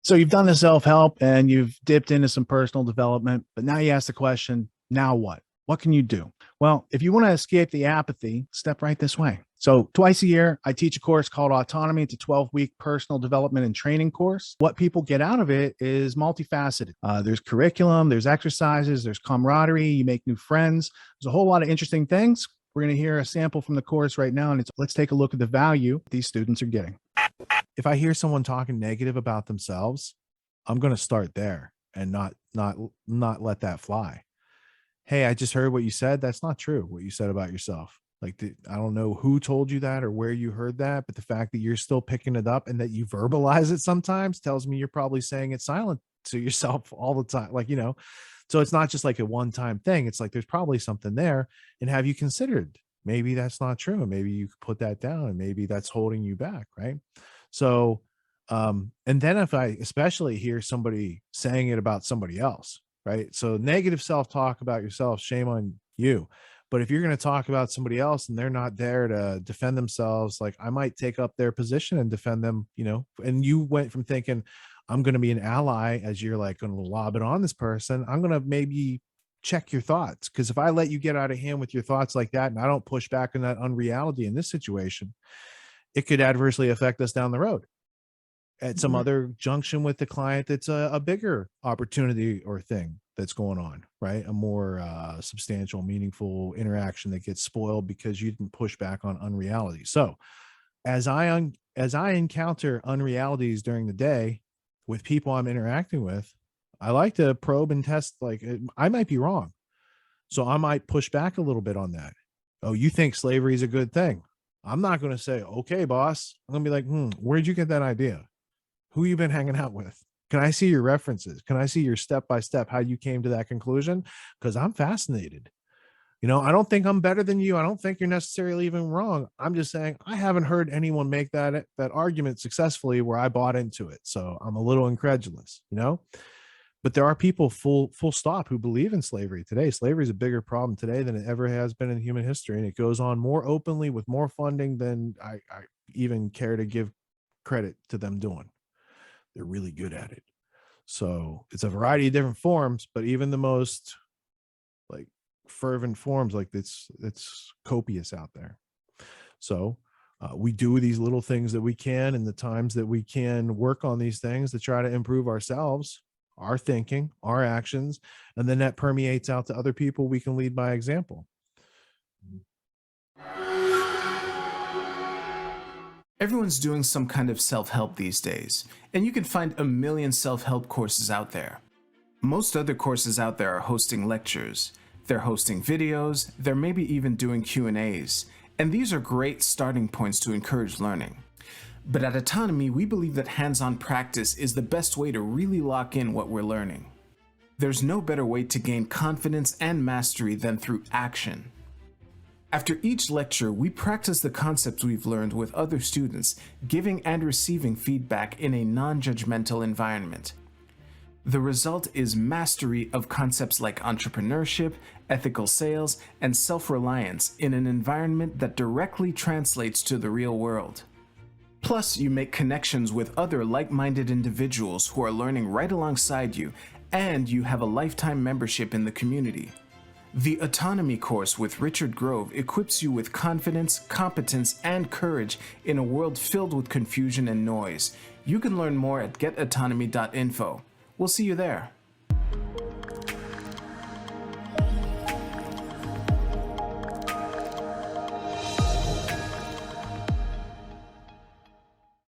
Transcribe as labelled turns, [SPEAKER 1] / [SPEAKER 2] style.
[SPEAKER 1] So you've done the self-help and you've dipped into some personal development, but now you ask the question, now what? What can you do? Well, if you want to escape the apathy, step right this way. So twice a year, I teach a course called Autonomy. It's a 12-week personal development and training course. What people get out of it is multifaceted. There's curriculum, there's exercises, there's camaraderie, you make new friends. There's a whole lot of interesting things. We're going to hear a sample from the course right now, and let's take a look at the value these students are getting. If I hear someone talking negative about themselves, I'm going to start there and not let that fly. Hey, I just heard what you said. That's not true. What you said about yourself. Like, I don't know who told you that or where you heard that, but the fact that you're still picking it up and that you verbalize it sometimes tells me you're probably saying it silent to yourself all the time. Like, so it's not just like a one-time thing. It's like, there's probably something there. And have you considered maybe that's not true? And maybe you could put that down and maybe that's holding you back. Right. So, and then if I especially hear somebody saying it about somebody else, right? So negative self-talk about yourself, shame on you. But if you're going to talk about somebody else and they're not there to defend themselves, like I might take up their position and defend them, and you went from thinking, I'm going to be an ally as you're like going to lob it on this person. I'm going to maybe check your thoughts. Because if I let you get out of hand with your thoughts like that, and I don't push back on that unreality in this situation, it could adversely affect us down the road at some other junction with the client. That's a bigger opportunity or thing that's going on, right? A more substantial, meaningful interaction that gets spoiled because you didn't push back on unreality. So as I encounter unrealities during the day with people I'm interacting with, I like to probe and test, like I might be wrong. So I might push back a little bit on that. Oh, you think slavery is a good thing? I'm not going to say, okay, boss. I'm going to be like, where'd you get that idea? Who you been hanging out with? Can I see your references? Can I see your step-by-step, how you came to that conclusion? Because I'm fascinated. I don't think I'm better than you. I don't think you're necessarily even wrong. I'm just saying I haven't heard anyone make that argument successfully where I bought into it. So I'm a little incredulous, But there are people full stop who believe in slavery today. Slavery is a bigger problem today than it ever has been in human history. And it goes on more openly with more funding than I even care to give credit to them doing. They're really good at it. So it's a variety of different forms, but even the most like fervent forms, like it's copious out there. So we do these little things that we can, and the times that we can work on these things to try to improve ourselves, our thinking, our actions, and then that permeates out to other people. We can lead by example.
[SPEAKER 2] Everyone's doing some kind of self-help these days, and you can find a million self-help courses out there. Most other courses out there are hosting lectures. They're hosting videos, they're maybe even doing Q&As, and these are great starting points to encourage learning. But at Autonomy, we believe that hands-on practice is the best way to really lock in what we're learning. There's no better way to gain confidence and mastery than through action. After each lecture, we practice the concepts we've learned with other students, giving and receiving feedback in a non-judgmental environment. The result is mastery of concepts like entrepreneurship, ethical sales, and self-reliance in an environment that directly translates to the real world. Plus, you make connections with other like-minded individuals who are learning right alongside you, and you have a lifetime membership in the community. The Autonomy course with Richard Grove equips you with confidence, competence, and courage in a world filled with confusion and noise. You can learn more at getautonomy.info. We'll see you there.